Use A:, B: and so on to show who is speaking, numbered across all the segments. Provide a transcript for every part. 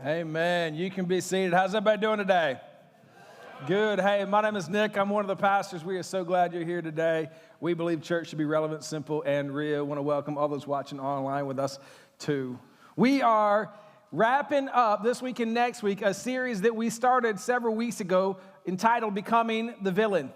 A: Amen. You can be seated. How's everybody doing today? Good. Hey, my name is Nick. I'm one of the pastors. We are so glad you're here today. We believe church should be relevant, simple, and real. I want to welcome all those watching online with us too. We are wrapping up this week and next week a series that we started several weeks ago entitled Becoming the Villain.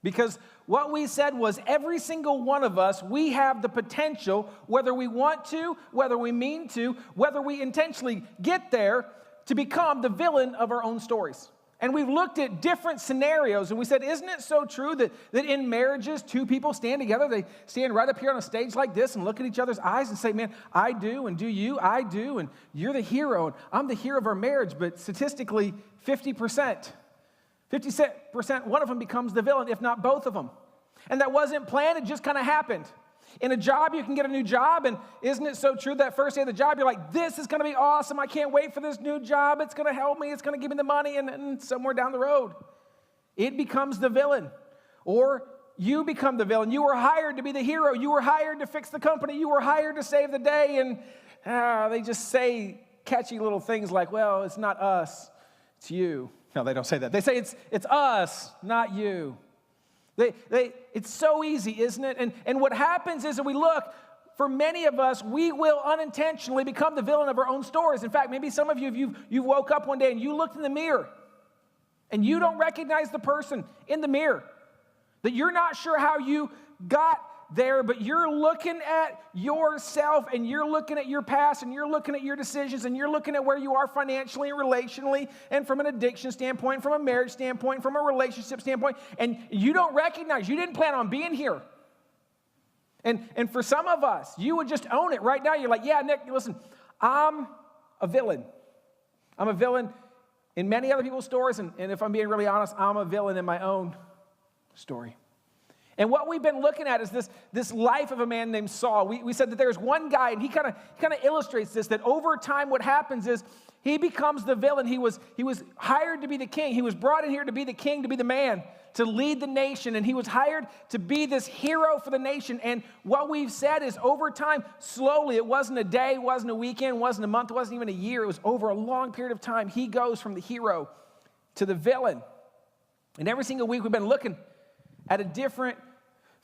A: Because what we said was every single one of us, we have the potential, whether we want to, whether we mean to, whether we intentionally get there, to become the villain of our own stories. And we've looked at different scenarios, and we said, isn't it so true that in marriages, two people stand together, they stand right up here on a stage like this and look at each other's eyes and say, man, I do, and do you, I do, and you're the hero, and I'm the hero of our marriage, but statistically, 50%, one of them becomes the villain, if not both of them. And that wasn't planned, it just kind of happened. In a job, you can get a new job, and isn't it so true that first day of the job, you're like, this is going to be awesome, I can't wait for this new job, it's going to help me, it's going to give me the money, and somewhere down the road, it becomes the villain. Or you become the villain. You were hired to be the hero, you were hired to fix the company, you were hired to save the day, and they just say catchy little things like, well, it's not us, it's you. No, they don't say that. They say it's us, not you. It's so easy, isn't it? And what happens is that we look, for many of us, we will unintentionally become the villain of our own stories. In fact, maybe some of you, you woke up one day and you looked in the mirror and you don't recognize the person in the mirror. That you're not sure how you got there, but you're looking at yourself and you're looking at your past and you're looking at your decisions and you're looking at where you are financially and relationally and from an addiction standpoint, from a marriage standpoint, from a relationship standpoint, and you don't recognize, you didn't plan on being here. And for some of us, you would just own it right now. You're like, yeah, Nick, listen, I'm a villain. I'm a villain in many other people's stories, and if I'm being really honest, I'm a villain in my own story. And what we've been looking at is this life of a man named Saul. We said that there's one guy, and he kind of illustrates this, that over time what happens is he becomes the villain. He was hired to be the king. He was brought in here to be the king, to be the man, to lead the nation. And he was hired to be this hero for the nation. And what we've said is over time, slowly, it wasn't a day, it wasn't a weekend, it wasn't a month, it wasn't even a year. It was over a long period of time. He goes from the hero to the villain. And every single week we've been looking at a different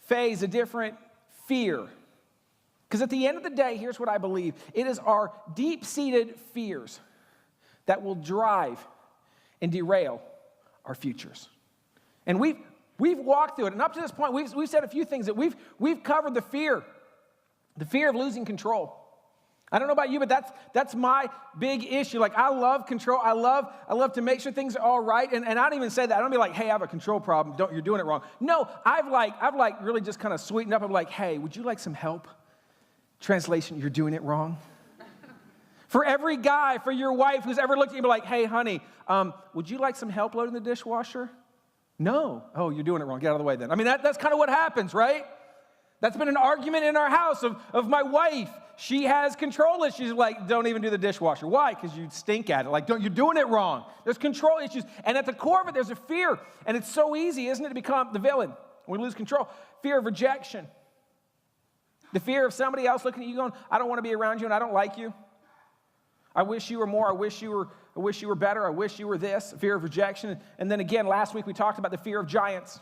A: phase, a different fear. Because at the end of the day, here's what I believe. It is our deep-seated fears that will drive and derail our futures. And we've walked through it. And up to this point, we've said a few things that we've covered the fear of losing control. I don't know about you, but that's my big issue. Like, I love control. I love to make sure things are all right. And I don't even say that. I don't be like, hey, I have a control problem. You're doing it wrong. No, I've really just kind of sweetened up. I'm like, hey, would you like some help? Translation, you're doing it wrong. For every guy, for your wife who's ever looked at you and be like, hey, honey, would you like some help loading the dishwasher? No. Oh, you're doing it wrong. Get out of the way then. I mean, that's kind of what happens, right? That's been an argument in our house of my wife. She has control issues, like, don't even do the dishwasher. Why? Because you stink at it. Like, you're doing it wrong. There's control issues. And at the core of it, there's a fear. And it's so easy, isn't it, to become the villain when we lose control. Fear of rejection. The fear of somebody else looking at you going, I don't want to be around you and I don't like you. I wish you were more. I wish you were better. I wish you were this. Fear of rejection. And then again, last week we talked about the fear of giants.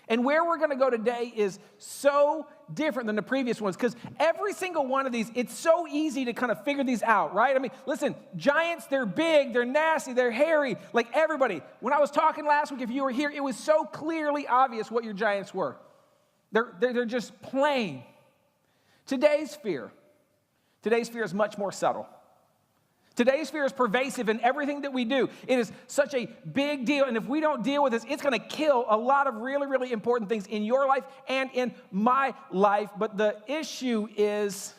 A: And where we're going to go today is so different than the previous ones, because every single one of these, it's so easy to kind of figure these out, right? I mean, listen, giants, they're big, they're nasty, they're hairy, like everybody. When I was talking last week, if you were here, it was so clearly obvious what your giants were. They're just plain. Today's fear is much more subtle. Today's fear is pervasive in everything that we do. It is such a big deal, and if we don't deal with this, it's going to kill a lot of really, really important things in your life and in my life. But the issue is,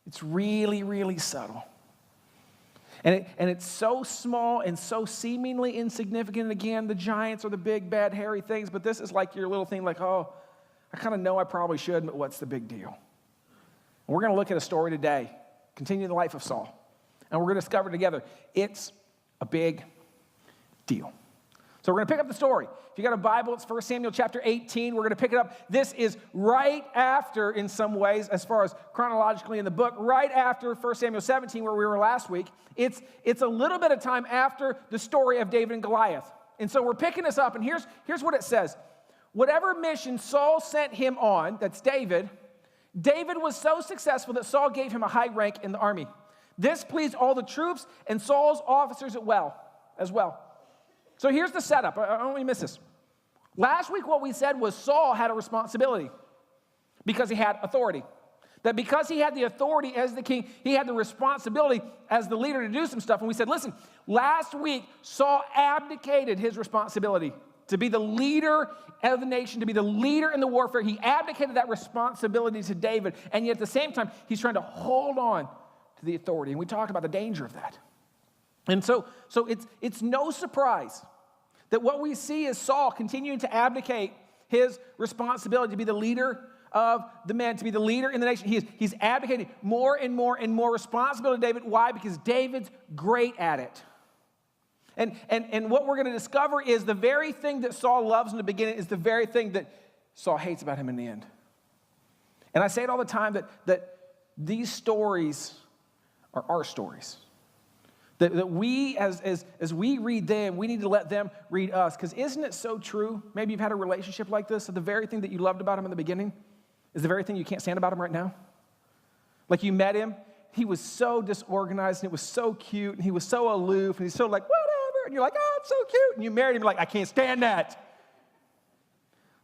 A: it's really, really subtle. And it's so small and so seemingly insignificant. And again, the giants are the big, bad, hairy things, but this is like your little thing like, oh, I kind of know I probably should, but what's the big deal? And we're going to look at a story today, continue the life of Saul. And we're going to discover together, it's a big deal. So we're going to pick up the story. If you got a Bible, it's 1 Samuel chapter 18. We're going to pick it up. This is right after, in some ways, as far as chronologically in the book, right after 1 Samuel 17, where we were last week. It's a little bit of time after the story of David and Goliath. And so we're picking this up, and here's what it says. Whatever mission Saul sent him on, that's David was so successful that Saul gave him a high rank in the army. This pleased all the troops and Saul's officers as well. So here's the setup. I don't want you to miss this. Last week what we said was Saul had a responsibility because he had authority. That because he had the authority as the king, he had the responsibility as the leader to do some stuff. And we said, listen, last week Saul abdicated his responsibility to be the leader of the nation, to be the leader in the warfare. He abdicated that responsibility to David. And yet at the same time, he's trying to hold on to the authority. And we talked about the danger of that. And so it's no surprise that what we see is Saul continuing to abdicate his responsibility to be the leader of the men, to be the leader in the nation. He's abdicating more and more and more responsibility to David. Why? Because David's great at it. And what we're going to discover is the very thing that Saul loves in the beginning is the very thing that Saul hates about him in the end. And I say it all the time that these stories are our stories. That we, as we read them, we need to let them read us. Because isn't it so true? Maybe you've had a relationship like this, that the very thing that you loved about him in the beginning is the very thing you can't stand about him right now. Like you met him, he was so disorganized, and it was so cute, and he was so aloof, and he's so like, whatever, and you're like, oh, it's so cute. And you married him, you're like, I can't stand that.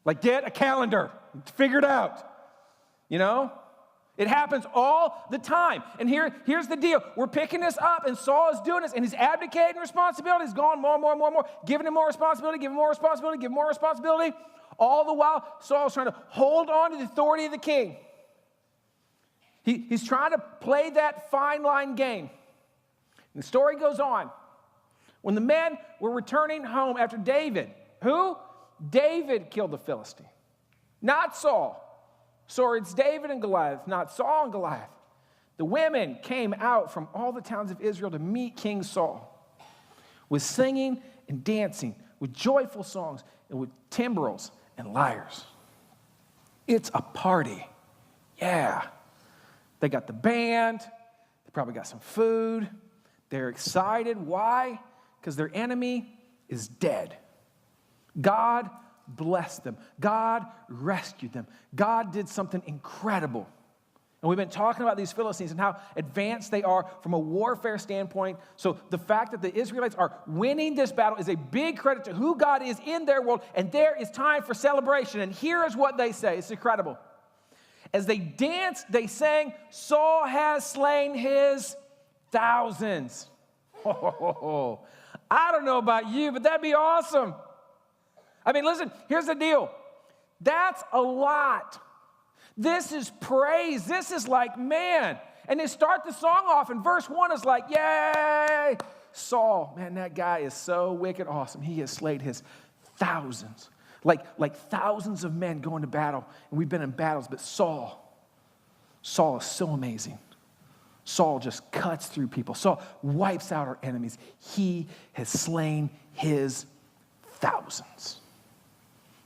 A: Like, get a calendar, figure it out, you know? It happens all the time. And here's the deal. We're picking this up, and Saul is doing this, and he's abdicating responsibility. He's going more and more and more and more, giving him more responsibility, giving more responsibility, giving more responsibility. All the while, Saul's trying to hold on to the authority of the king. He's trying to play that fine line game. And the story goes on. When the men were returning home after David, who? David killed the Philistine, not Saul. So it's David and Goliath, not Saul and Goliath. The women came out from all the towns of Israel to meet King Saul with singing and dancing, with joyful songs, and with timbrels and lyres. It's a party. Yeah. They got the band. They probably got some food. They're excited. Why? Because their enemy is dead. God blessed them. God rescued them. God did something incredible. And we've been talking about these Philistines and how advanced they are from a warfare standpoint. So the fact that the Israelites are winning this battle is a big credit to who God is in their world, and there is time for celebration. And here is what they say. It's incredible. As they danced, they sang, Saul has slain his thousands. I don't know about you, but that'd be awesome. I mean, listen, here's the deal. That's a lot. This is praise. This is like, man. And they start the song off, and verse 1 is like, yay, Saul. Man, that guy is so wicked awesome. He has slayed his thousands. Like thousands of men going to battle. And we've been in battles, but Saul is so amazing. Saul just cuts through people. Saul wipes out our enemies. He has slain his thousands.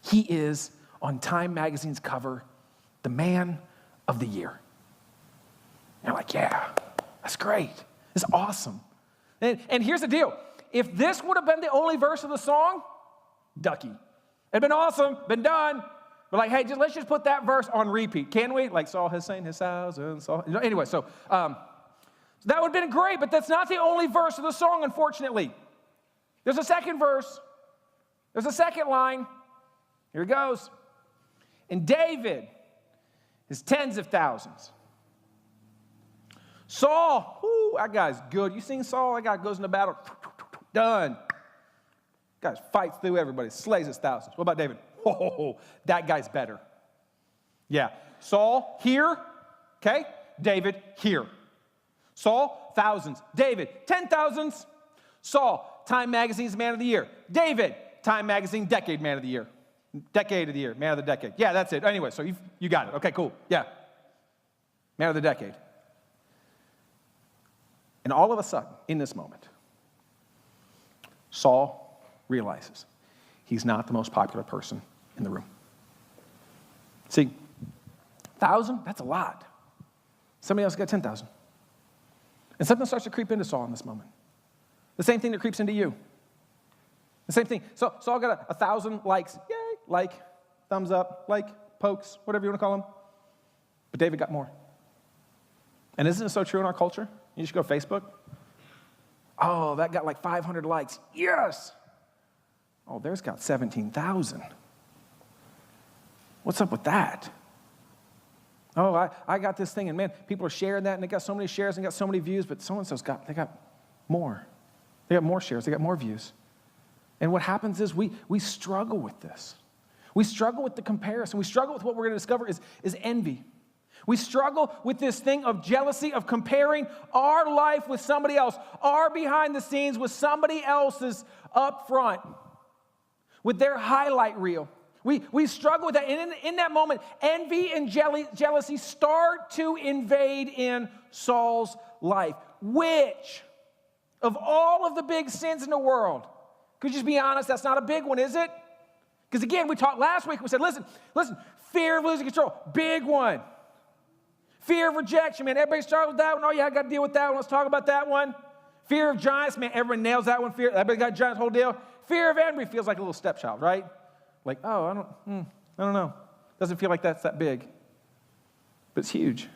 A: He is, on Time Magazine's cover, the man of the year. And you're like, yeah, that's great. It's awesome. And here's the deal. If this would have been the only verse of the song, ducky. It'd been awesome, been done. But like, hey, let's just put that verse on repeat. Can we? Like, Saul has slain his thousands. Anyway, so that would have been great, but that's not the only verse of the song, unfortunately. There's a second verse. There's a second line. Here it goes. And David is tens of thousands. Saul, that guy's good. You seen Saul? That guy goes into battle. Done. Guy fights through everybody, slays his thousands. What about David? That guy's better. Yeah. Saul, here. Okay. David, here. Saul, thousands. David, 10,000s. Saul, Time Magazine's Man of the Year. David, Time Magazine Decade Man of the Year. Decade of the Year, Man of the Decade. Yeah, that's it. Anyway, so you got it. Okay, cool. Yeah. Man of the Decade. And all of a sudden, in this moment, Saul realizes he's not the most popular person in the room. See, 1,000, that's a lot. Somebody else got 10,000. And something starts to creep into Saul in this moment. The same thing that creeps into you. The same thing. So Saul got 1,000 likes. Yay, like, thumbs up, like, pokes, whatever you want to call them. But David got more. And isn't it so true in our culture? You just go to Facebook. Oh, that got like 500 likes. Yes. Oh, theirs got 17,000. What's up with that? Oh, I got this thing, and man, people are sharing that, and they got so many shares and got so many views, but so-and-so's they got more. They got more shares, they got more views. And what happens is we struggle with this. We struggle with the comparison. We struggle with what we're going to discover is envy. We struggle with this thing of jealousy, of comparing our life with somebody else, our behind the scenes with somebody else's up front, with their highlight reel. We struggle with that. And in that moment, envy and jealousy start to invade in Saul's life. Which, of all of the big sins in the world, could you just be honest, that's not a big one, is it? Because again, we talked last week, we said, listen, fear of losing control, big one. Fear of rejection, man, everybody starts with that one. Oh, yeah, I got to deal with that one. Let's talk about that one. Fear of giants, man, everyone nails that one. Everybody got giants, whole deal. Fear of envy feels like a little stepchild, right? Like, oh, I don't know. Doesn't feel like that's that big. But it's huge.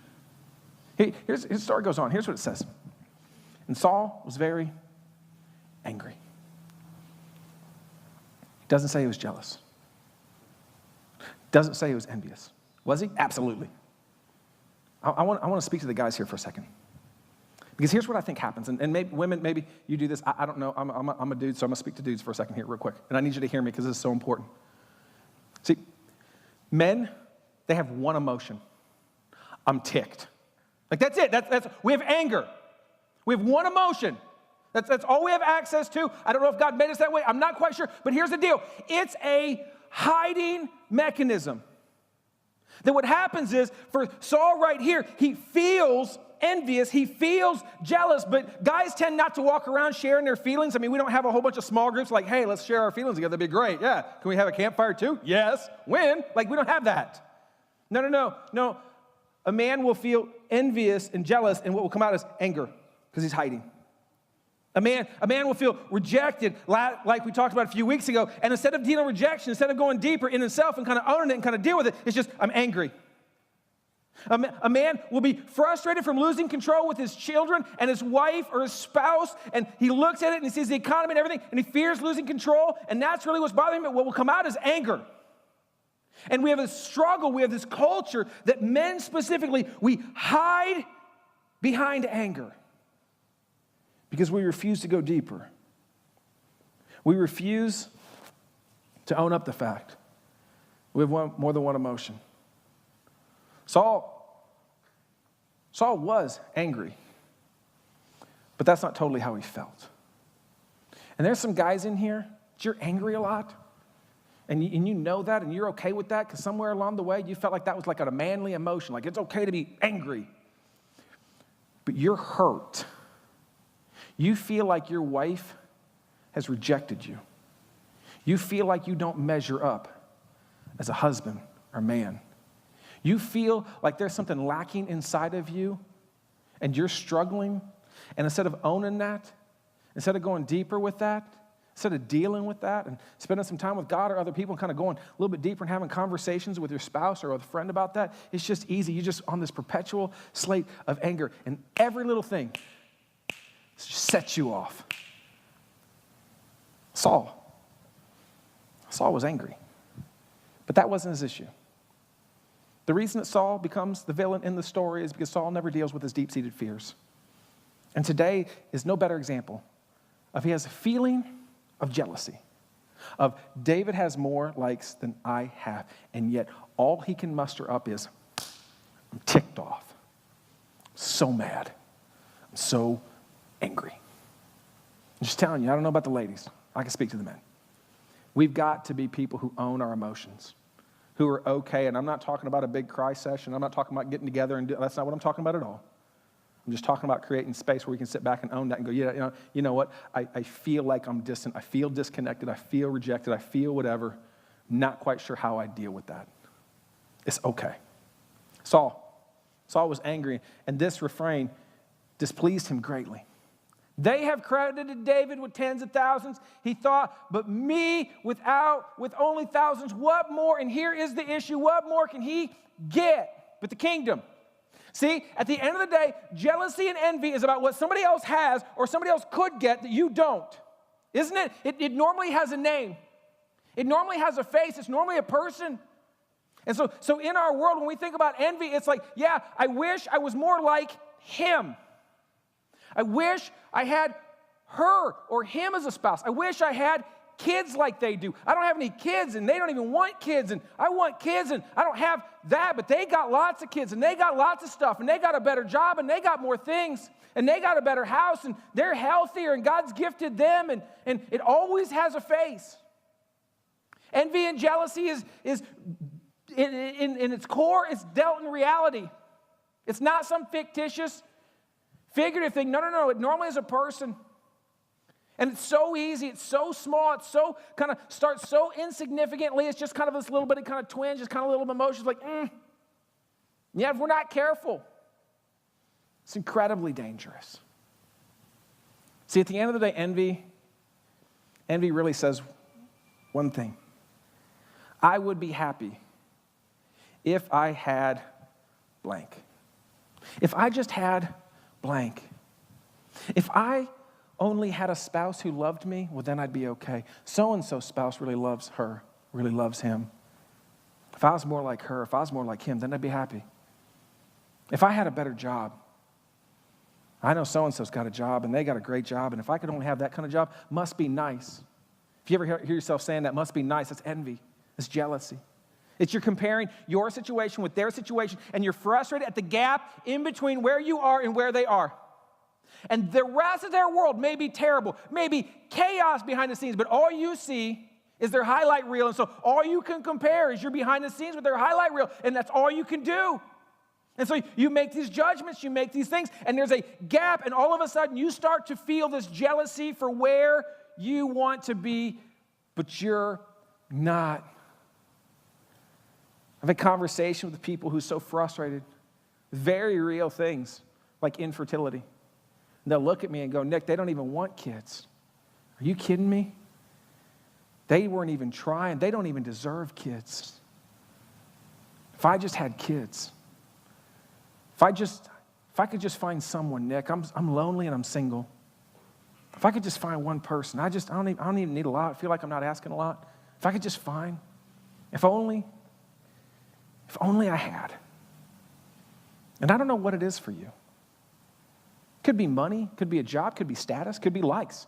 A: His story goes on. Here's what it says. And Saul was very angry. It doesn't say he was jealous. It doesn't say he was envious. Was he? Absolutely. I want to speak to the guys here for a second. Because here's what I think happens. And maybe women, maybe you do this. I don't know. I'm a dude, so I'm going to speak to dudes for a second here real quick. And I need you to hear me because this is so important. See, men, they have one emotion. I'm ticked. Like, that's it. We have anger. We have one emotion. That's all we have access to. I don't know if God made us that way. I'm not quite sure. But here's the deal. It's a hiding mechanism. That what happens is, for Saul right here, he feels envious, he feels jealous, but guys tend not to walk around sharing their feelings. I mean, we don't have a whole bunch of small groups like, hey, let's share our feelings together, that'd be great. Yeah, can we have a campfire too? Yes. When? Like, we don't have that. No. A man will feel envious and jealous, and what will come out is anger, because he's hiding. A man will feel rejected, like we talked about a few weeks ago, and instead of dealing with rejection, instead of going deeper in himself and kind of owning it and kind of deal with it, it's just, I'm angry. A man will be frustrated from losing control with his children and his wife or his spouse, and he looks at it and he sees the economy and everything, and he fears losing control, and that's really what's bothering him. But what will come out is anger. And we have this struggle, we have this culture that men specifically, we hide behind anger because we refuse to go deeper. We refuse to own up the fact we have more than one emotion. Saul was angry, but that's not totally how he felt. And there's some guys in here that you're angry a lot, and you know that, and you're okay with that because somewhere along the way you felt like that was like a manly emotion, like it's okay to be angry. But you're hurt. You feel like your wife has rejected you. You feel like you don't measure up as a husband or man. You feel like there's something lacking inside of you, and you're struggling, and instead of owning that, instead of going deeper with that, instead of dealing with that and spending some time with God or other people and kind of going a little bit deeper and having conversations with your spouse or with a friend about that, it's just easy. You're just on this perpetual slate of anger, and every little thing sets you off. Saul was angry, but that wasn't his issue. The reason that Saul becomes the villain in the story is because Saul never deals with his deep-seated fears. And today is no better example of he has a feeling of jealousy, of David has more likes than I have, and yet all he can muster up is, I'm ticked off, I'm so mad, I'm so angry. I'm just telling you, I don't know about the ladies. I can speak to the men. We've got to be people who own our emotions, who are okay, and I'm not talking about a big cry session. I'm not talking about getting together, that's not what I'm talking about at all. I'm just talking about creating space where we can sit back and own that and go, yeah, you know what? I feel like I'm distant. I feel disconnected. I feel rejected. I feel whatever. Not quite sure how I deal with that. It's okay. Saul was angry, and this refrain displeased him greatly. They have credited David with tens of thousands. He thought, but me with only thousands, what more? And here is the issue. What more can he get but the kingdom? See, at the end of the day, jealousy and envy is about what somebody else has or somebody else could get that you don't. Isn't it? It normally has a name. It normally has a face. It's normally a person. And so in our world, when we think about envy, it's like, yeah, I wish I was more like him. I wish I had her or him as a spouse. I wish I had kids like they do. I don't have any kids, and they don't even want kids, and I want kids, and I don't have that, but they got lots of kids, and they got lots of stuff, and they got a better job, and they got more things, and they got a better house, and they're healthier, and God's gifted them, and it always has a face. Envy and jealousy is in its core, it's dealt in reality. It's not some fictitious, figurative thing. No. It normally is a person. And it's so easy, it's so small, it's so kind of starts so insignificantly. It's just kind of this little bit of kind of twinge, just kind of little emotions like, Yeah, if we're not careful, it's incredibly dangerous. See, at the end of the day, envy really says one thing. I would be happy if I had blank. If I just had blank. If I only had a spouse who loved me, well, then I'd be okay. So-and-so spouse really loves her, really loves him. If I was more like her, if I was more like him, then I'd be happy. If I had a better job, I know so-and-so's got a job, and they got a great job, and if I could only have that kind of job, must be nice. If you ever hear yourself saying that, must be nice, that's envy, that's jealousy. It's you're comparing your situation with their situation, and you're frustrated at the gap in between where you are and where they are. And the rest of their world may be terrible, may be chaos behind the scenes, but all you see is their highlight reel. And so all you can compare is you're behind the scenes with their highlight reel, and that's all you can do. And so you make these judgments, you make these things, and there's a gap, and all of a sudden you start to feel this jealousy for where you want to be, but you're not. I've had conversation with people who are so frustrated with very real things like infertility. And they'll look at me and go, Nick, they don't even want kids. Are you kidding me? They weren't even trying. They don't even deserve kids. If I just had kids, if I could just find someone, Nick, I'm lonely and I'm single. If I could just find one person, I don't even need a lot. I feel like I'm not asking a lot. If I could just find, if only I had. And I don't know what it is for you. Could be money, could be a job, could be status, could be likes.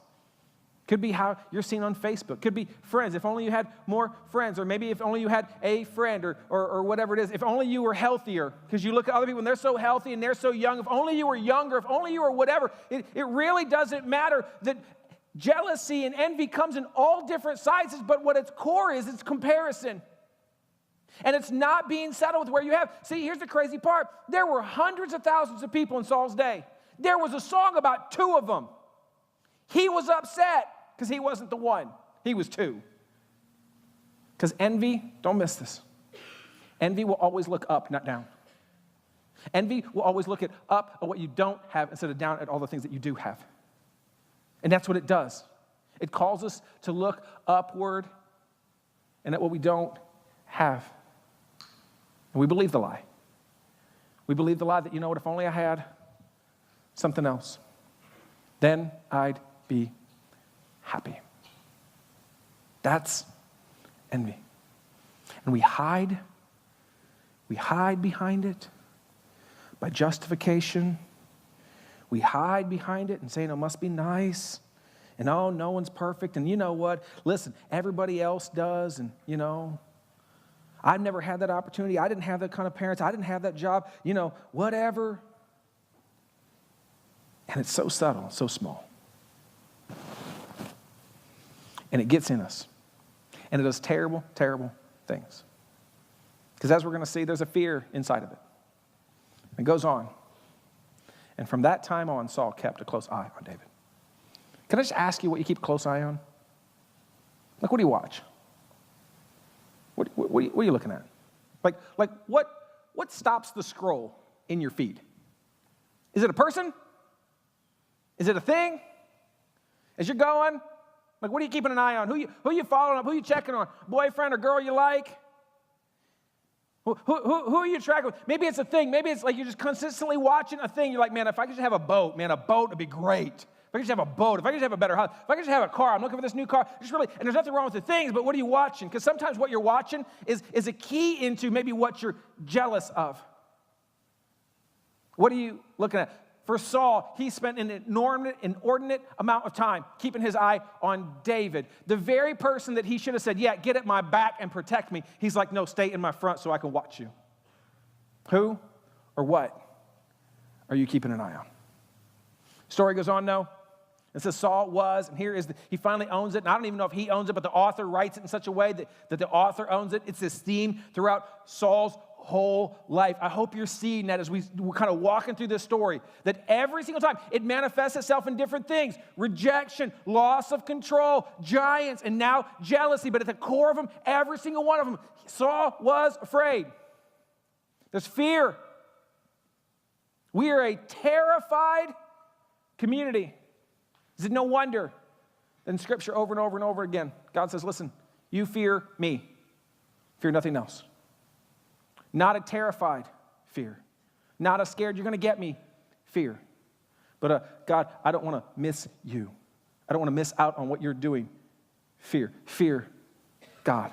A: Could be how you're seen on Facebook. Could be friends. If only you had more friends, or maybe if only you had a friend or whatever it is. If only you were healthier, because you look at other people and they're so healthy and they're so young. If only you were younger, if only you were whatever. It really doesn't matter that jealousy and envy comes in all different sizes, but what its core is, it's comparison. And it's not being settled with where you have. See, here's the crazy part. There were hundreds of thousands of people in Saul's day. There was a song about 2 of them. He was upset because he wasn't the one. He was 2. Because envy, don't miss this. Envy will always look up, not down. Envy will always look up at what you don't have instead of down at all the things that you do have. And that's what it does. It calls us to look upward and at what we don't have. And we believe the lie. We believe the lie that, you know what, if only I had something else, then I'd be happy. That's envy. And we hide behind it by justification. We hide behind it and saying, it must be nice. And oh, no one's perfect. And you know what? Listen, everybody else does. And you know, I've never had that opportunity. I didn't have that kind of parents. I didn't have that job. You know, whatever. And it's so subtle, so small. And it gets in us. And it does terrible, terrible things. Because as we're going to see, there's a fear inside of it. It goes on. And from that time on, Saul kept a close eye on David. Can I just ask you what you keep a close eye on? Like, what do you watch? What are you looking at? Like what stops the scroll in your feed? Is it a person? Is it a thing? As you're going, like, what are you keeping an eye on? Who you following up? Who you checking on? Boyfriend or girl you like? Who are you tracking with? Maybe it's a thing. Maybe it's like you're just consistently watching a thing. You're like, man, if I could just have a boat, man, a boat would be great. If I could just have a boat, if I could just have a better house, if I could just have a car, I'm looking for this new car. Just really, and there's nothing wrong with the things, but what are you watching? Because sometimes what you're watching is a key into maybe what you're jealous of. What are you looking at? For Saul, he spent an inordinate amount of time keeping his eye on David. The very person that he should have said, yeah, get at my back and protect me. He's like, no, stay in my front so I can watch you. Who or what are you keeping an eye on? Story goes on, no. It says Saul was, and he finally owns it. And I don't even know if he owns it, but the author writes it in such a way that the author owns it. It's this theme throughout Saul's whole life. I hope you're seeing that as we're kind of walking through this story, that every single time it manifests itself in different things: rejection, loss of control, giants, and now jealousy. But at the core of them, every single one of them, Saul was afraid. There's fear. We are a terrified community. Is it no wonder that in Scripture over and over and over again, God says, listen, you fear me. Fear nothing else. Not a terrified fear. Not a scared you're going to get me fear. But God, I don't want to miss you. I don't want to miss out on what you're doing. Fear. Fear God.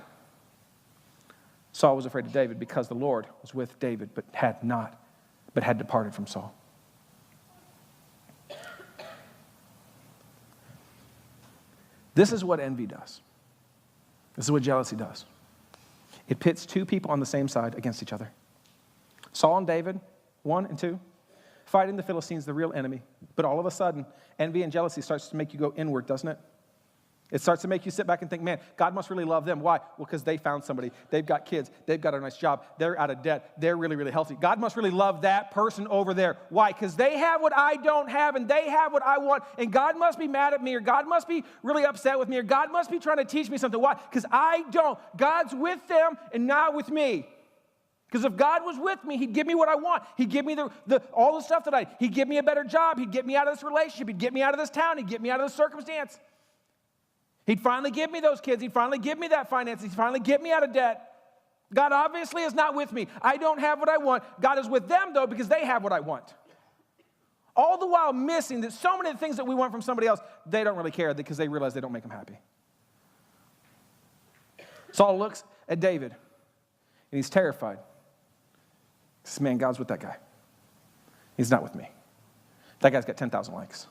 A: Saul was afraid of David because the Lord was with David, but had departed from Saul. This is what envy does. This is what jealousy does. It pits two people on the same side against each other. Saul and David, 1 and 2, fighting the Philistines, the real enemy. But all of a sudden, envy and jealousy starts to make you go inward, doesn't it? It starts to make you sit back and think, man, God must really love them. Why? Well, because they found somebody. They've got kids. They've got a nice job. They're out of debt. They're really, really healthy. God must really love that person over there. Why? Because they have what I don't have, and they have what I want, and God must be mad at me, or God must be really upset with me, or God must be trying to teach me something. Why? Because I don't. God's with them and not with me. Because if God was with me, he'd give me what I want. He'd give me all the stuff that he'd give me a better job. He'd get me out of this relationship. He'd get me out of this town. He'd get me out of this circumstance. He'd finally give me those kids. He'd finally give me that finance. He'd finally get me out of debt. God obviously is not with me. I don't have what I want. God is with them, though, because they have what I want. All the while missing that so many of the things that we want from somebody else, they don't really care because they realize they don't make them happy. Saul looks at David, and he's terrified. He says, man, God's with that guy. He's not with me. That guy's got 10,000 likes.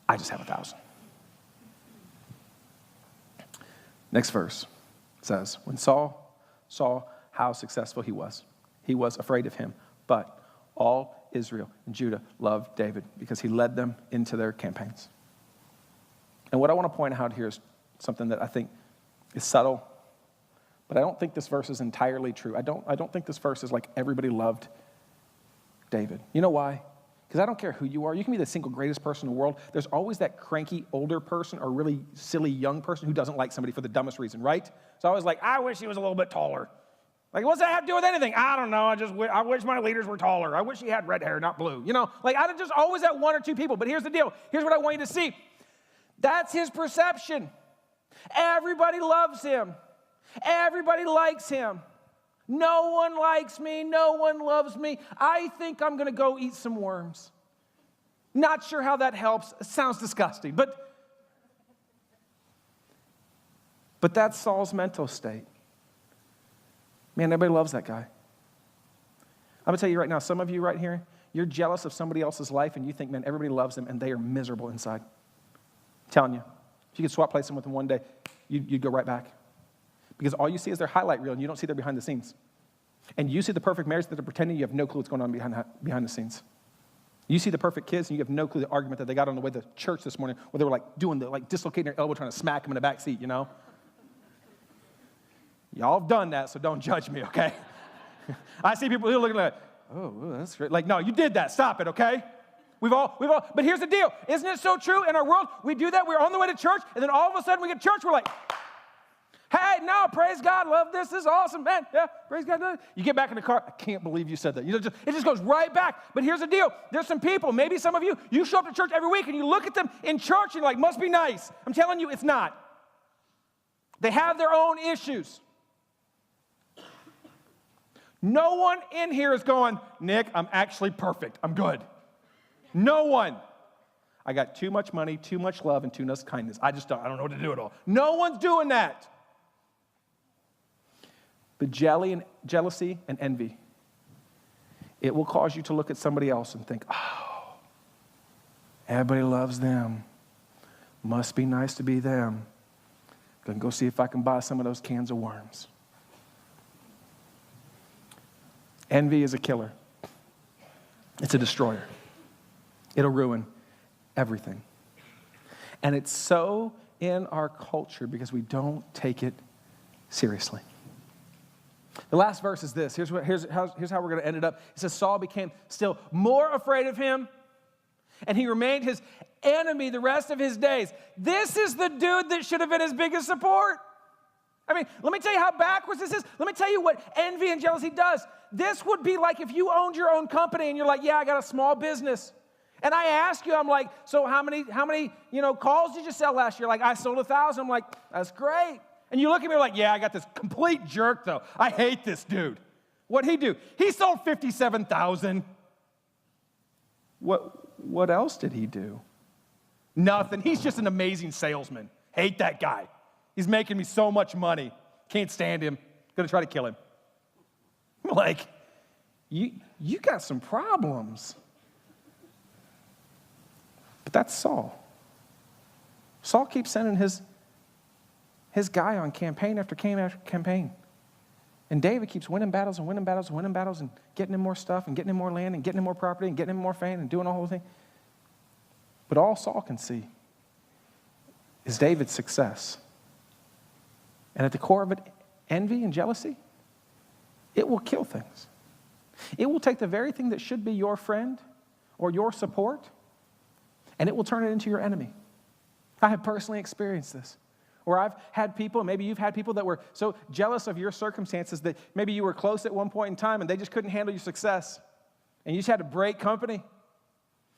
A: I just have 1,000. Next verse says, when Saul saw how successful he was afraid of him. But all Israel and Judah loved David because he led them into their campaigns. And what I want to point out here is something that I think is subtle, but I don't think this verse is entirely true. I don't think this verse is like everybody loved David. You know why? Because I don't care who you are. You can be the single greatest person in the world. There's always that cranky older person or really silly young person who doesn't like somebody for the dumbest reason, right? So I was like, I wish he was a little bit taller. Like, what's that have to do with anything? I don't know. I wish my leaders were taller. I wish he had red hair, not blue. You know, like I just always that one or two people. But here's the deal. Here's what I want you to see. That's his perception. Everybody loves him. Everybody likes him. No one likes me. No one loves me. I think I'm going to go eat some worms. Not sure how that helps. It sounds disgusting. But that's Saul's mental state. Man, everybody loves that guy. I'm going to tell you right now, some of you right here, you're jealous of somebody else's life and you think, man, everybody loves them and they are miserable inside. I'm telling you, if you could swap places with them one day, you'd go right back. Because all you see is their highlight reel and you don't see their behind the scenes. And you see the perfect marriage that they're pretending, you have no clue what's going on behind the scenes. You see the perfect kids and you have no clue the argument that they got on the way to church this morning where they were dislocating their elbow trying to smack them in the back seat, you know? Y'all have done that, so don't judge me, okay? I see people who are looking like, oh, that's great. Like, no, you did that. Stop it, okay? We've all, but here's the deal. Isn't it so true in our world? We do that. We're on the way to church, and then all of a sudden we get to church, we're like, hey, no, praise God, love this is awesome, man. Yeah, praise God. You get back in the car, I can't believe you said that. It just goes right back. But here's the deal. There's some people, maybe some of you, you show up to church every week, and you look at them in church, and you're like, must be nice. I'm telling you, it's not. They have their own issues. No one in here is going, Nick, I'm actually perfect. I'm good. No one. I got too much money, too much love, and too much kindness. I don't know what to do at all. No one's doing that. But jealousy and envy, it will cause you to look at somebody else and think, oh, everybody loves them. Must be nice to be them. Gonna go see if I can buy some of those cans of worms. Envy is a killer. It's a destroyer. It'll ruin everything. And it's so in our culture because we don't take it seriously. The last verse is this. Here's how we're going to end it up. It says, Saul became still more afraid of him, and he remained his enemy the rest of his days. This is the dude that should have been his biggest support. I mean, let me tell you how backwards this is. Let me tell you what envy and jealousy does. This would be like if you owned your own company and you're like, yeah, I got a small business. And I ask you, I'm like, so how many calls did you sell last year? Like, I sold 1,000. I'm like, that's great. And you look at me like, yeah, I got this complete jerk, though. I hate this dude. What'd he do? He sold 57,000. What else did he do? Nothing. He's just an amazing salesman. Hate that guy. He's making me so much money. Can't stand him. Gonna try to kill him. I'm like, you got some problems. But that's Saul. Saul keeps sending his guy on campaign after campaign. And David keeps winning battles and winning battles and winning battles and getting him more stuff and getting him more land and getting him more property and getting him more fame and doing all the thing. But all Saul can see is David's success. And at the core of it, envy and jealousy, it will kill things. It will take the very thing that should be your friend or your support, and it will turn it into your enemy. I have personally experienced this, where I've had people, maybe you've had people that were so jealous of your circumstances that maybe you were close at one point in time and they just couldn't handle your success, and you just had to break company.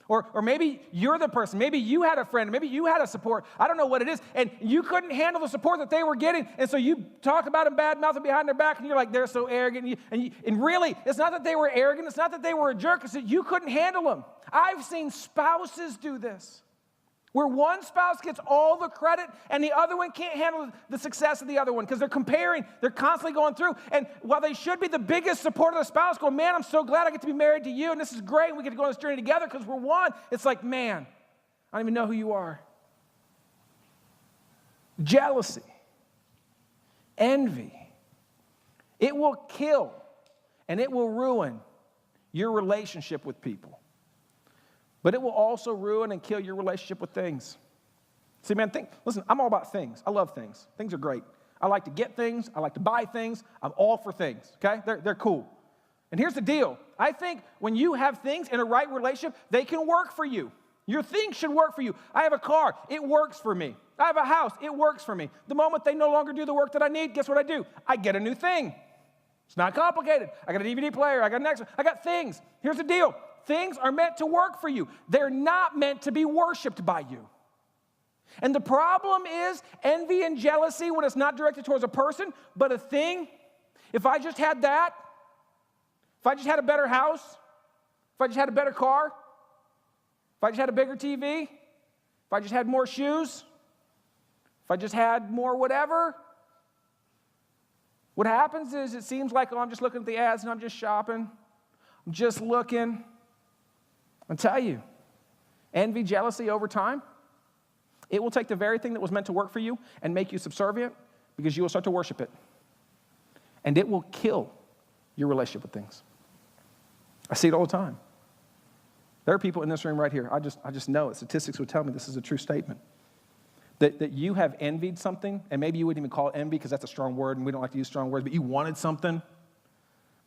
A: Or maybe you're the person, maybe you had a friend, maybe you had a support, I don't know what it is, and you couldn't handle the support that they were getting, and so you talk about them bad-mouthing behind their back, and you're like, they're so arrogant, and really, it's not that they were arrogant, it's not that they were a jerk, it's that you couldn't handle them. I've seen spouses do this, where one spouse gets all the credit and the other one can't handle the success of the other one because they're comparing, they're constantly going through. And while they should be the biggest supporter of the spouse, going, man, I'm so glad I get to be married to you and this is great and we get to go on this journey together because we're one. It's like, man, I don't even know who you are. Jealousy, envy, it will kill and it will ruin your relationship with people. But it will also ruin and kill your relationship with things. See, man, listen, I'm all about things. I love things. Things are great. I like to get things. I like to buy things. I'm all for things, okay? They're cool. And here's the deal. I think when you have things in a right relationship, they can work for you. Your things should work for you. I have a car. It works for me. I have a house. It works for me. The moment they no longer do the work that I need, guess what I do? I get a new thing. It's not complicated. I got a DVD player. I got an Xbox. I got things. Here's the deal. Things are meant to work for you. They're not meant to be worshiped by you. And the problem is envy and jealousy when it's not directed towards a person, but a thing. If I just had that, if I just had a better house, if I just had a better car, if I just had a bigger TV, if I just had more shoes, if I just had more whatever, what happens is it seems like, oh, I'm just looking at the ads and I'm just shopping. I'm just looking. I'll tell you, envy, jealousy over time, it will take the very thing that was meant to work for you and make you subservient because you will start to worship it. And it will kill your relationship with things. I see it all the time. There are people in this room right here. I just know it. Statistics would tell me this is a true statement. That you have envied something, and maybe you wouldn't even call it envy because that's a strong word and we don't like to use strong words, but you wanted something.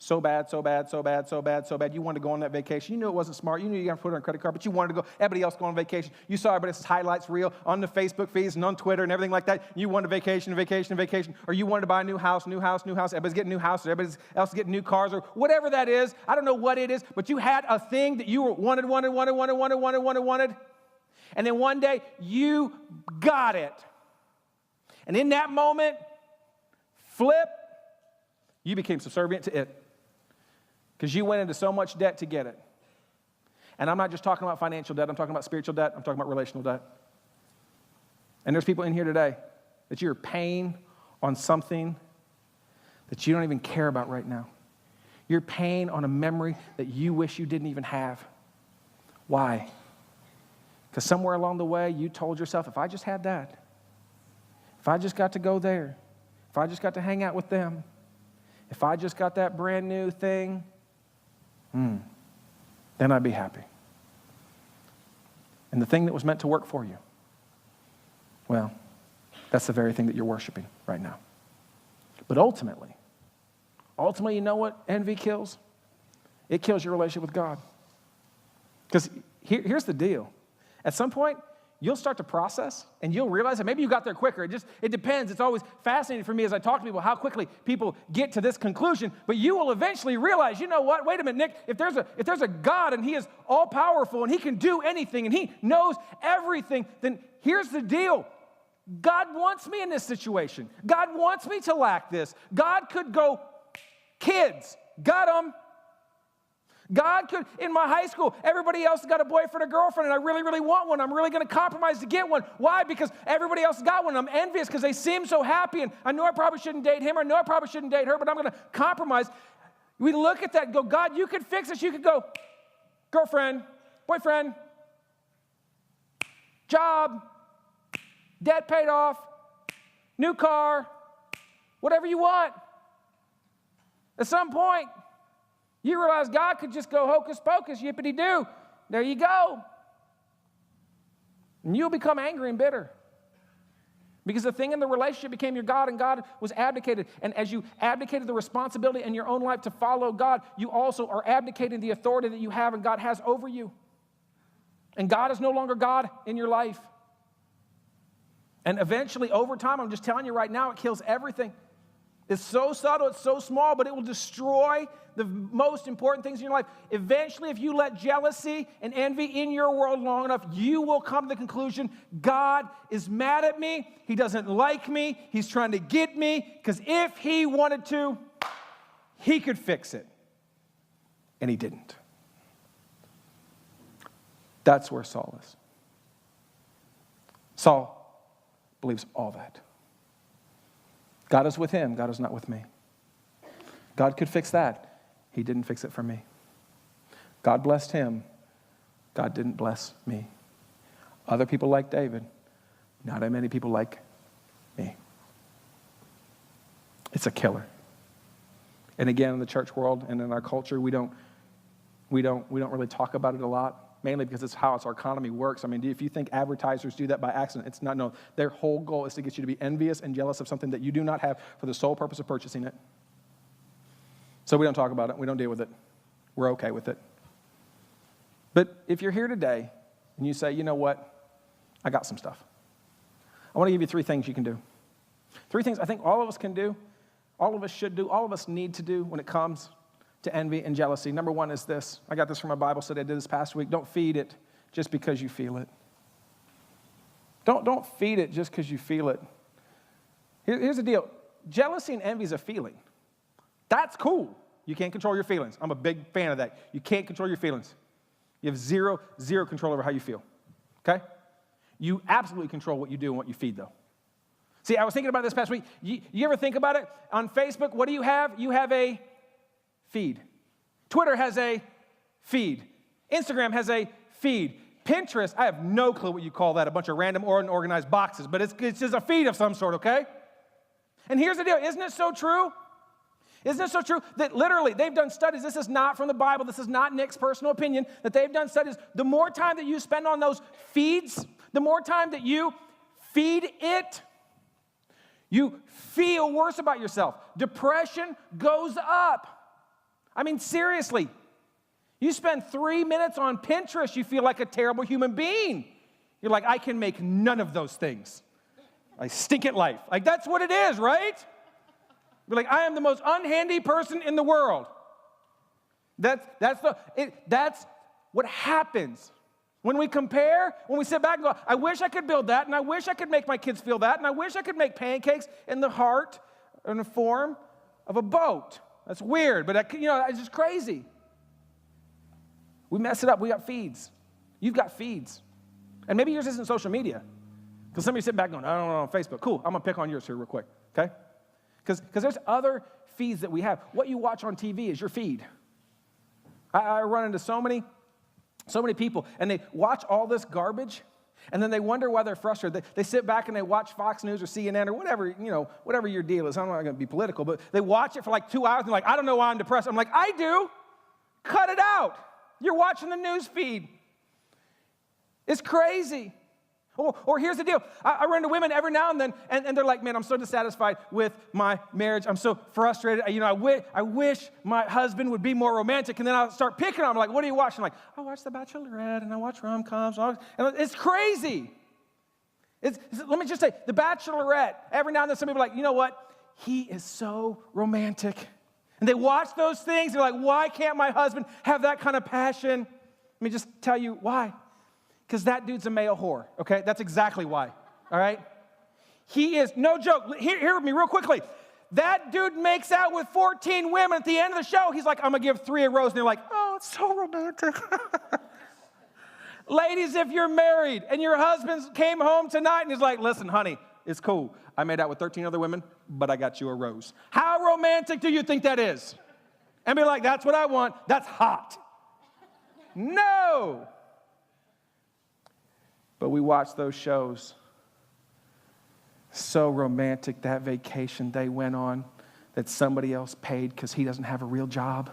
A: So bad, so bad, so bad, so bad, so bad. You wanted to go on that vacation. You knew it wasn't smart. You knew you got to put it on a credit card, but you wanted to go. Everybody else go on vacation. You saw everybody else's highlights reel on the Facebook feeds and on Twitter and everything like that. You wanted vacation, vacation, vacation. Or you wanted to buy a new house, new house, new house. Everybody's getting new houses. Everybody else is getting new cars or whatever that is. I don't know what it is, but you had a thing that you wanted. And then one day you got it. And in that moment, flip, you became subservient to it. Because you went into so much debt to get it. And I'm not just talking about financial debt. I'm talking about spiritual debt. I'm talking about relational debt. And there's people in here today that you're paying on something that you don't even care about right now. You're paying on a memory that you wish you didn't even have. Why? Because somewhere along the way, you told yourself, if I just had that, if I just got to go there, if I just got to hang out with them, if I just got that brand new thing, then I'd be happy. And the thing that was meant to work for you, well, that's the very thing that you're worshiping right now. But ultimately, you know what envy kills? It kills your relationship with God. Because here's the deal. At some point, you'll start to process, and you'll realize that maybe you got there quicker. It depends. It's always fascinating for me as I talk to people how quickly people get to this conclusion. But you will eventually realize, you know what? Wait a minute, Nick. If there's a God and He is all powerful and He can do anything and He knows everything, then here's the deal. God wants me in this situation. God wants me to lack this. God could go, kids, got them. God could, in my high school, everybody else got a boyfriend or girlfriend, and I really, really want one. I'm really going to compromise to get one. Why? Because everybody else got one. I'm envious because they seem so happy, and I know I probably shouldn't date him, or I know I probably shouldn't date her, but I'm going to compromise. We look at that and go, God, you could fix this. You could go, girlfriend, boyfriend, job, debt paid off, new car, whatever you want. At some point, you realize God could just go hocus pocus, yippity-doo. There you go. And you'll become angry and bitter. Because the thing in the relationship became your God, and God was abdicated. And as you abdicated the responsibility in your own life to follow God, you also are abdicating the authority that you have and God has over you. And God is no longer God in your life. And eventually, over time, I'm just telling you right now, it kills everything. It's so subtle, it's so small, but it will destroy the most important things in your life. Eventually, if you let jealousy and envy in your world long enough, you will come to the conclusion, God is mad at me, He doesn't like me, He's trying to get me, because if He wanted to, He could fix it. And He didn't. That's where Saul is. Saul believes all that. God is with him. God is not with me. God could fix that. He didn't fix it for me. God blessed him. God didn't bless me. Other people like David. Not that many people like me. It's a killer. And again, in the church world and in our culture, we don't really talk about it a lot. Mainly because it's how our economy works. I mean, if you think advertisers do that by accident, it's not. No, their whole goal is to get you to be envious and jealous of something that you do not have for the sole purpose of purchasing it. So we don't talk about it. We don't deal with it. We're okay with it. But if you're here today and you say, you know what, I got some stuff. I want to give you 3 things you can do. 3 things I think all of us can do, all of us should do, all of us need to do when it comes to envy and jealousy. Number 1 is this. I got this from a Bible study I did this past week. Don't feed it just because you feel it. Don't feed it just because you feel it. Here's the deal. Jealousy and envy is a feeling. That's cool. You can't control your feelings. I'm a big fan of that. You can't control your feelings. You have zero control over how you feel. Okay? You absolutely control what you do and what you feed, though. See, I was thinking about this past week. You ever think about it? On Facebook, what do you have? You have a feed. Twitter has a feed. Instagram has a feed. Pinterest, I have no clue what you call that, a bunch of random or unorganized boxes, but it's just a feed of some sort, okay? And here's the deal, isn't it so true? Isn't it so true that literally they've done studies, this is not from the Bible, this is not Nick's personal opinion, that they've done studies, the more time that you spend on those feeds, the more time that you feed it, you feel worse about yourself. Depression goes up. I mean, seriously. You spend 3 minutes on Pinterest, you feel like a terrible human being. You're like, I can make none of those things. I stink at life. Like, that's what it is, right? You're like, I am the most unhandy person in the world. That's what happens. When we compare, when we sit back and go, I wish I could build that, and I wish I could make my kids feel that, and I wish I could make pancakes in the heart, in the form of a boat. That's weird, but it's just crazy. We mess it up. We got feeds. You've got feeds. And maybe yours isn't social media. Because somebody's sitting back going, I don't know, on Facebook. Cool, I'm going to pick on yours here real quick, okay? Because there's other feeds that we have. What you watch on TV is your feed. I run into so many people, and they watch all this garbage, and then they wonder why they're frustrated. They sit back and they watch Fox News or CNN or whatever your deal is. I'm not going to be political, but they watch it for like 2 hours, and they're like, I don't know why I'm depressed. I'm like, I do. Cut it out. You're watching the news feed. It's crazy. Or here's the deal. I run into women every now and then, and they're like, man, I'm so dissatisfied with my marriage. I'm so frustrated. I wish my husband would be more romantic. And then I'll start picking on them. Like, what are you watching? Like, I watch The Bachelorette, and I watch rom-coms. And it's crazy. Let me just say, The Bachelorette, every now and then some people are like, you know what? He is so romantic. And they watch those things. They're like, why can't my husband have that kind of passion? Let me just tell you why. Because that dude's a male whore, okay? That's exactly why, all right? He is, no joke, hear me real quickly. That dude makes out with 14 women. At the end of the show, he's like, I'm going to give 3 a rose. And they're like, oh, it's so romantic. Ladies, if you're married and your husband came home tonight and he's like, listen, honey, it's cool. I made out with 13 other women, but I got you a rose. How romantic do you think that is? And be like, that's what I want. That's hot. No. But we watch those shows. So romantic, that vacation they went on that somebody else paid because he doesn't have a real job.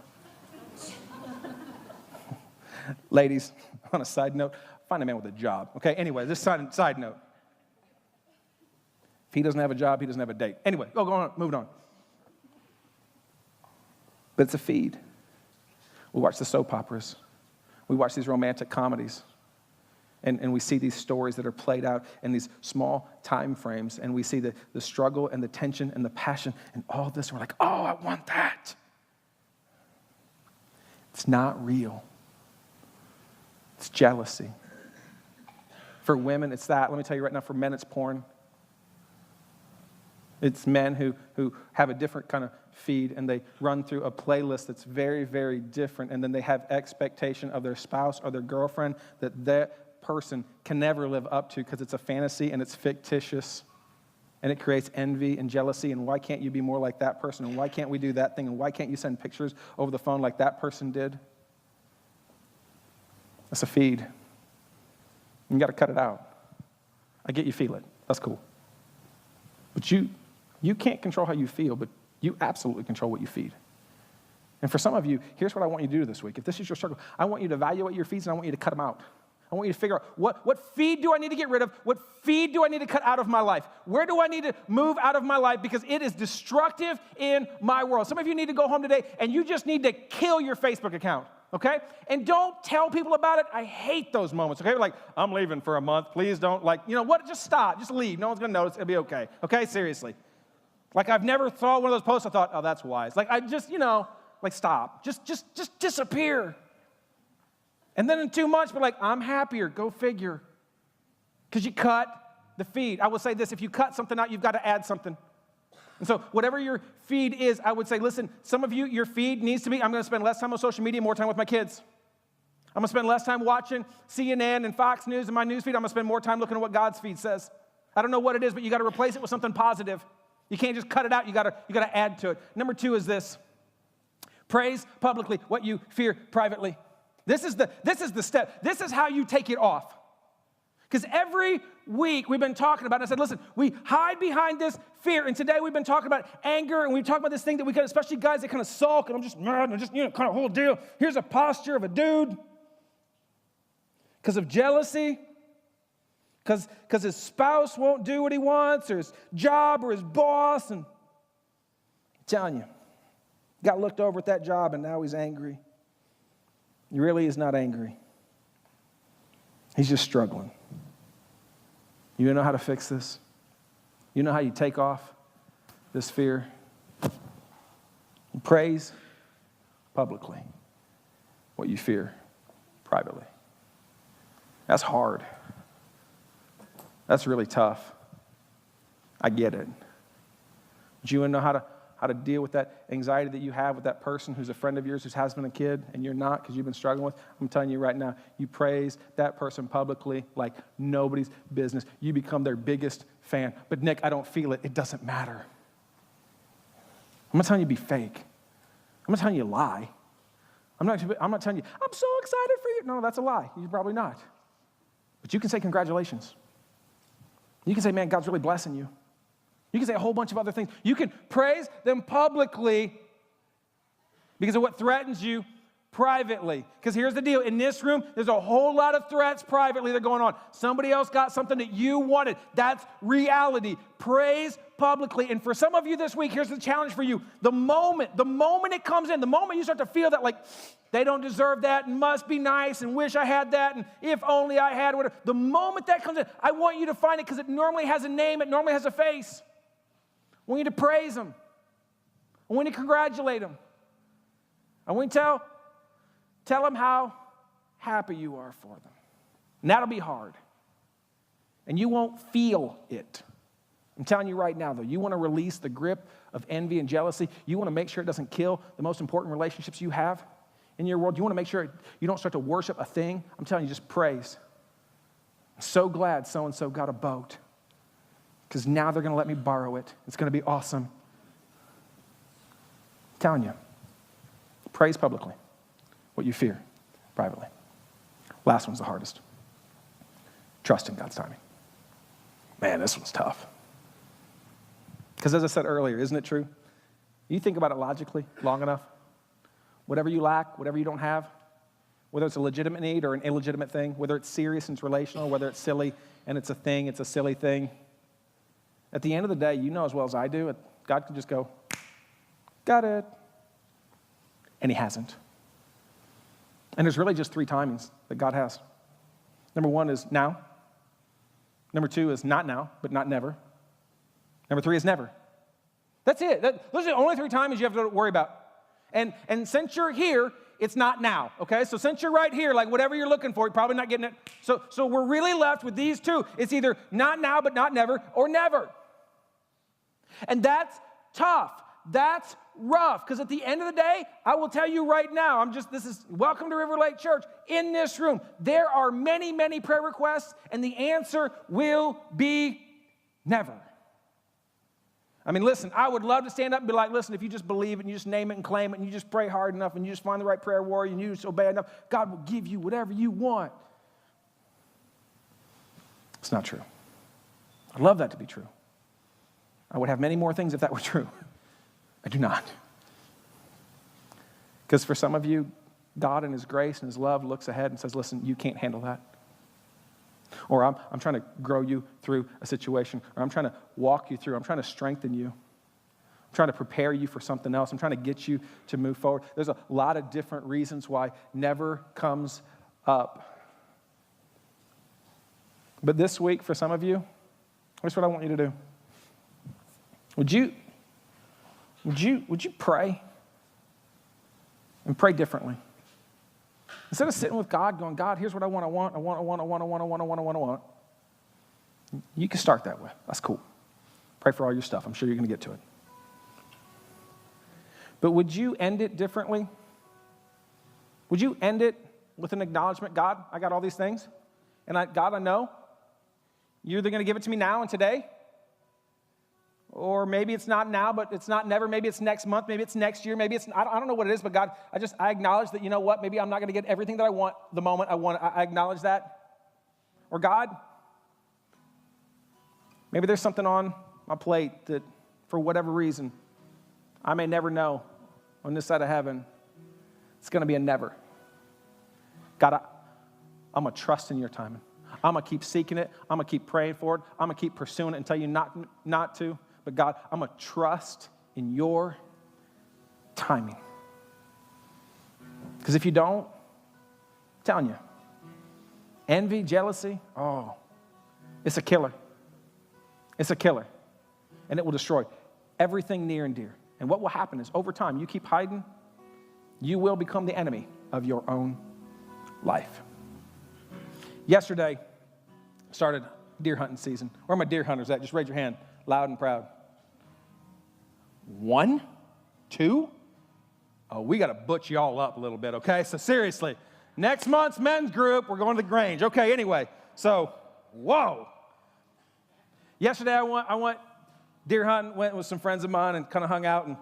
A: Ladies, on a side note, find a man with a job. Okay, anyway, this side note. If he doesn't have a job, he doesn't have a date. Anyway, go on, moving on. But it's a feed. We watch the soap operas. We watch these romantic comedies. And we see these stories that are played out in these small time frames, and we see the struggle and the tension and the passion and all this. And we're like, oh, I want that. It's not real. It's jealousy. For women, it's that. Let me tell you right now, for men, it's porn. It's men who have a different kind of feed, and they run through a playlist that's very, very different, and then they have expectation of their spouse or their girlfriend that person can never live up to because it's a fantasy and it's fictitious, and it creates envy and jealousy. And why can't you be more like that person? And why can't we do that thing? And why can't you send pictures over the phone like that person did? That's a feed. You got to cut it out. I get you feel it. That's cool. But you can't control how you feel, but you absolutely control what you feed. And for some of you, here's what I want you to do this week. If this is your struggle, I want you to evaluate your feeds, and I want you to cut them out. I want you to figure out what feed do I need to get rid of? What feed do I need to cut out of my life? Where do I need to move out of my life because it is destructive in my world? Some of you need to go home today and you just need to kill your Facebook account, okay? And don't tell people about it. I hate those moments, okay? Like, I'm leaving for a month. Please don't, just stop. Just leave. No one's going to notice. It'll be okay, okay? Seriously. Like, I've never thought one of those posts. I thought, oh, that's wise. Like, I just, stop. Just disappear. And then in 2 months, we're like, I'm happier. Go figure. Because you cut the feed. I will say this, if you cut something out, you've got to add something. And so whatever your feed is, I would say, listen, some of you, your feed needs to be, I'm going to spend less time on social media, more time with my kids. I'm going to spend less time watching CNN and Fox News and my news feed. I'm going to spend more time looking at what God's feed says. I don't know what it is, but you got to replace it with something positive. You can't just cut it out. You got to add to it. Number 2 is this. Praise publicly what you fear privately. This is the step. This is how you take it off. Because every week we've been talking about, and I said, listen, we hide behind this fear. And today we've been talking about anger, and we talk about this thing that we can, especially guys that kind of sulk, and I'm just mad, and just, kind of whole deal. Here's a posture of a dude. Because of jealousy, because his spouse won't do what he wants, or his job, or his boss. And I'm telling you, Got looked over at that job and now he's angry. He really is not angry. He's just struggling. You know how to fix this? You know how you take off this fear? You praise publicly what you fear privately. That's hard. That's really tough. I get it. But you want to know how to deal with that anxiety that you have with that person who's a friend of yours who has been a kid and you're not because you've been struggling with? I'm telling you right now, you praise that person publicly like nobody's business. You become their biggest fan. But Nick, I don't feel it. It doesn't matter. I'm not telling you to be fake. I'm not telling you to lie. I'm not telling you, I'm so excited for you. No, that's a lie. You're probably not. But you can say congratulations. You can say, man, God's really blessing you. You can say a whole bunch of other things. You can praise them publicly because of what threatens you privately. Because here's the deal. In this room, there's a whole lot of threats privately that are going on. Somebody else got something that you wanted. That's reality. Praise publicly. And for some of you this week, here's the challenge for you. The moment it comes in, the moment you start to feel that like, they don't deserve that and must be nice and wish I had that and if only I had whatever. The moment that comes in, I want you to find it because it normally has a name. It normally has a face. I want you to praise them. I want you to congratulate them. I want you to tell them how happy you are for them. And that'll be hard. And you won't feel it. I'm telling you right now, though, you want to release the grip of envy and jealousy. You want to make sure it doesn't kill the most important relationships you have in your world. You want to make sure you don't start to worship a thing. I'm telling you, just praise. I'm so glad so-and-so got a boat because now they're going to let me borrow it. It's going to be awesome. I'm telling you, praise publicly what you fear privately. Last one's the hardest. Trust in God's timing. Man, this one's tough. Because as I said earlier, isn't it true? You think about it logically long enough. Whatever you lack, whatever you don't have, whether it's a legitimate need or an illegitimate thing, whether it's serious and it's relational, whether it's silly and it's a thing, it's a silly thing. At the end of the day, you know as well as I do, God can just go, got it. And he hasn't. And there's really just 3 timings that God has. Number 1 is now. Number 2 is not now, but not never. Number 3 is never. That's it. Those are the only 3 times you have to worry about. And since you're here, it's not now, okay? So since you're right here, like whatever you're looking for, you're probably not getting it. So we're really left with these 2. It's either not now, but not never, or never. And that's tough. That's rough. Because at the end of the day, I will tell you right now, welcome to River Lake Church. In this room, there are many, many prayer requests, and the answer will be never. I mean, listen, I would love to stand up and be like, listen, if you just believe it and you just name it and claim it and you just pray hard enough and you just find the right prayer warrior and you just obey enough, God will give you whatever you want. It's not true. I'd love that to be true. I would have many more things if that were true. I do not. Because for some of you, God in his grace and his love looks ahead and says, listen, you can't handle that. Or I'm trying to grow you through a situation. Or I'm trying to walk you through. I'm trying to strengthen you. I'm trying to prepare you for something else. I'm trying to get you to move forward. There's a lot of different reasons why never comes up. But this week, for some of you, here's what I want you to do. Would you pray? And pray differently. Instead of sitting with God going, God, here's what I want. You can start that way. That's cool. Pray for all your stuff. I'm sure you're going to get to it. But would you end it differently? Would you end it with an acknowledgement, God, I got all these things. And God, I know you're either going to give it to me now and today, or maybe it's not now, but it's not never. Maybe it's next month. Maybe it's next year. Maybe it's, I don't know what it is, but God, I acknowledge that, you know what, maybe I'm not going to get everything that I want the moment I want. I acknowledge that. Or God, maybe there's something on my plate that for whatever reason, I may never know on this side of heaven. It's going to be a never. God, I'm going to trust in your timing. I'm going to keep seeking it. I'm going to keep praying for it. I'm going to keep pursuing it and tell you not to. But God, I'm going to trust in your timing. Because if you don't, I'm telling you, envy, jealousy, oh, it's a killer. It's a killer. And it will destroy everything near and dear. And what will happen is over time, you keep hiding, you will become the enemy of your own life. Yesterday, started deer hunting season. Where are my deer hunters at? Just raise your hand, loud and proud. 1, 2. Oh, we got to butch y'all up a little bit, okay? So seriously, next month's men's group, we're going to the Grange. Okay, anyway, so, whoa. Yesterday, I went deer hunting, went with some friends of mine and kind of hung out. And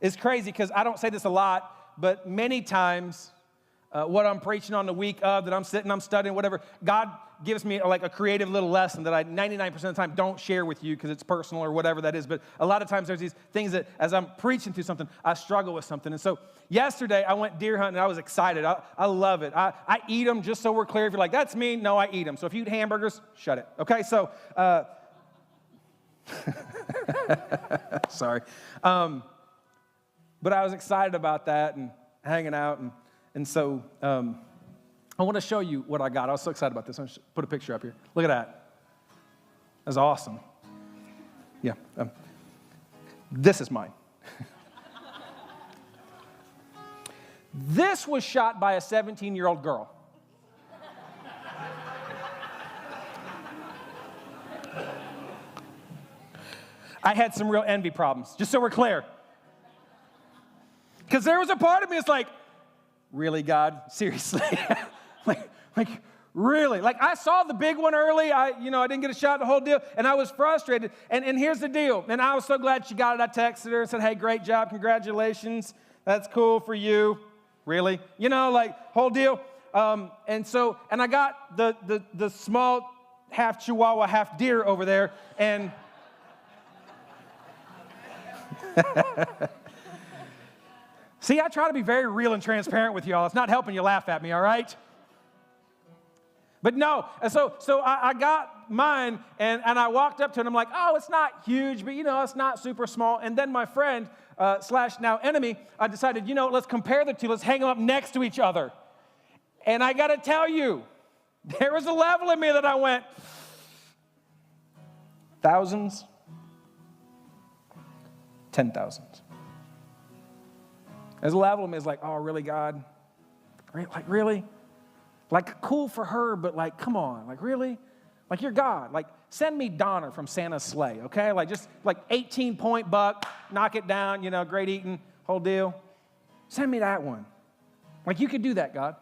A: it's crazy because I don't say this a lot, but many times what I'm preaching on the week of, that I'm sitting, I'm studying, whatever, God gives me like a creative little lesson that I 99% of the time don't share with you because it's personal or whatever that is. But a lot of times there's these things that as I'm preaching through something, I struggle with something. And so yesterday I went deer hunting and I was excited. I love it. I eat them, just so we're clear. If you're like, that's me, no, I eat them. So if you eat hamburgers, shut it. Okay, so, sorry. But I was excited about that and hanging out. And so I want to show you what I got. I was so excited about this. I'm going to put a picture up here. Look at that. That's awesome. Yeah. This is mine. This was shot by a 17-year-old girl. I had some real envy problems, just so we're clear. Because there was a part of me that's like, really, God? Seriously? like, really? Like, I saw the big one early. I didn't get a shot, the whole deal, and I was frustrated. And here's the deal. And I was so glad she got it. I texted her and said, hey, great job, congratulations. That's cool for you. Really? Whole deal. And I got the small half Chihuahua, half deer over there, and see, I try to be very real and transparent with y'all. It's not helping you laugh at me, all right? But no, and so I got mine, and I walked up to it, and I'm like, oh, it's not huge, but, it's not super small. And then my friend, / now enemy, decided, let's compare the two. Let's hang them up next to each other. And I got to tell you, there was a level in me that I went, thousands, 10,000s. There's a level of me is like, oh, really, God? Like, really? Like, cool for her, but like, come on. Like, really? Like, you're God. Like, send me Donner from Santa's sleigh, okay? Like, just like 18-point buck, knock it down, great eating, whole deal. Send me that one. Like, you could do that, God.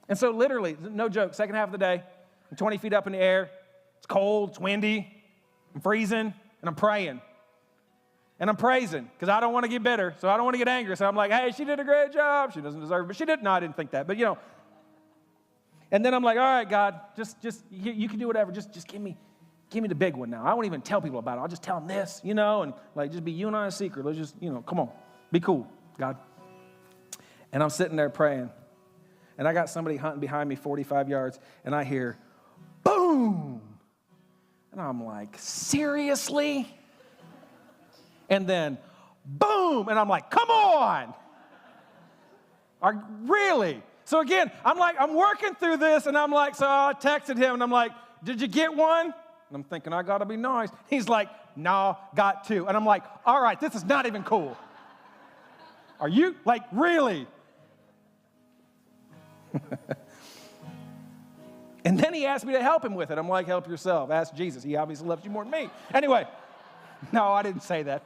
A: And so literally, no joke, second half of the day, I'm 20 feet up in the air. It's cold, it's windy, I'm freezing, and I'm praying. And I'm praising because I don't want to get bitter, so I don't want to get angry. So I'm like, hey, she did a great job. She doesn't deserve it, but she did. No, I didn't think that. But, And then I'm like, all right, God, just you can do whatever. Just give me the big one now. I won't even tell people about it. I'll just tell them this, and like just be you and I a secret. Let's just, come on. Be cool, God. And I'm sitting there praying. And I got somebody hunting behind me 45 yards, and I hear, boom. And I'm like, seriously? And then, boom, and I'm like, come on. Really? So again, I'm working through this, and I'm like, so I texted him, and I'm like, did you get one? And I'm thinking, I got to be nice. He's like, no, got two. And I'm like, all right, this is not even cool. Are you, really? And then he asked me to help him with it. I'm like, help yourself. Ask Jesus. He obviously loves you more than me. Anyway, no, I didn't say that.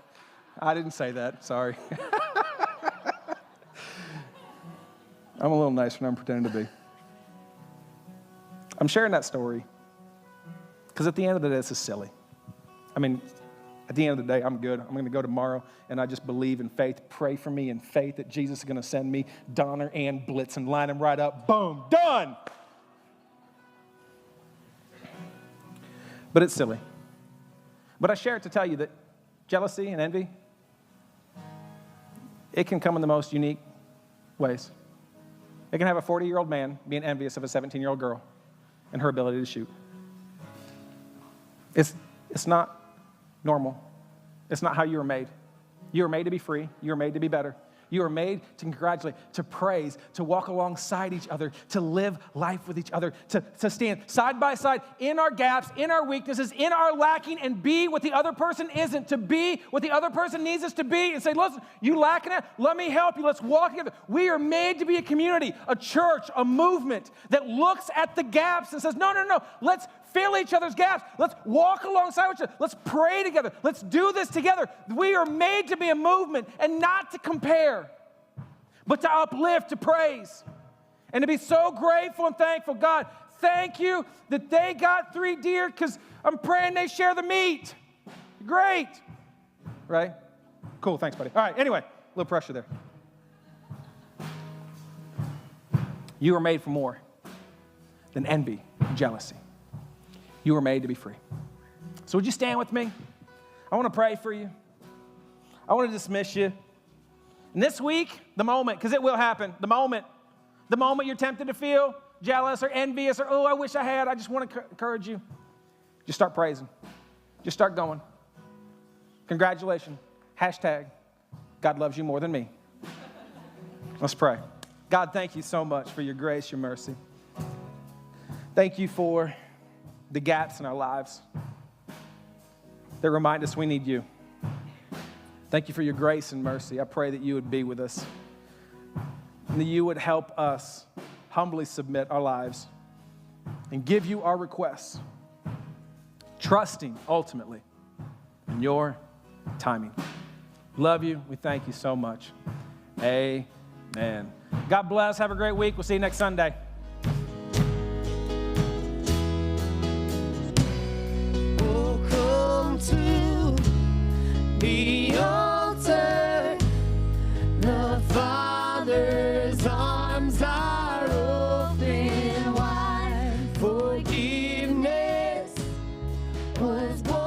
A: Sorry. I'm a little nicer than I'm pretending to be. I'm sharing that story because at the end of the day, this is silly. At the end of the day, I'm good. I'm going to go tomorrow, and I just believe in faith. Pray for me in faith that Jesus is going to send me Donner and Blitz and line them right up. Boom, done. But it's silly. But I share it to tell you that jealousy and envy, it can come in the most unique ways. It can have a 40-year-old man being envious of a 17-year-old girl and her ability to shoot. It's not normal. It's not how you were made. You are made to be free. You are made to be better. You are made to congratulate, to praise, to walk alongside each other, to live life with each other, to stand side by side in our gaps, in our weaknesses, in our lacking, and be what the other person isn't, to be what the other person needs us to be, and say, listen, you lacking it? Let me help you. Let's walk together. We are made to be a community, a church, a movement that looks at the gaps and says, no, let's fill each other's gaps. Let's walk alongside each other. Let's pray together. Let's do this together. We are made to be a movement and not to compare, but to uplift, to praise, and to be so grateful and thankful. God, thank you that they got 3 deer because I'm praying they share the meat. Great. Right? Cool. Thanks, buddy. All right. Anyway, a little pressure there. You were made for more than envy and jealousy. You were made to be free. So would you stand with me? I want to pray for you. I want to dismiss you. And this week, the moment, because it will happen, the moment you're tempted to feel jealous or envious or, oh, I wish I had, I just want to encourage you. Just start praising. Just start going. Congratulations. Hashtag, God loves you more than me. Let's pray. God, thank you so much for your grace, your mercy. Thank you for the gaps in our lives that remind us we need you. Thank you for your grace and mercy. I pray that you would be with us and that you would help us humbly submit our lives and give you our requests, trusting ultimately in your timing. Love you. We thank you so much. Amen. God bless. Have a great week. We'll see you next Sunday.
B: To the altar, the Father's arms are open wide. Forgiveness was born.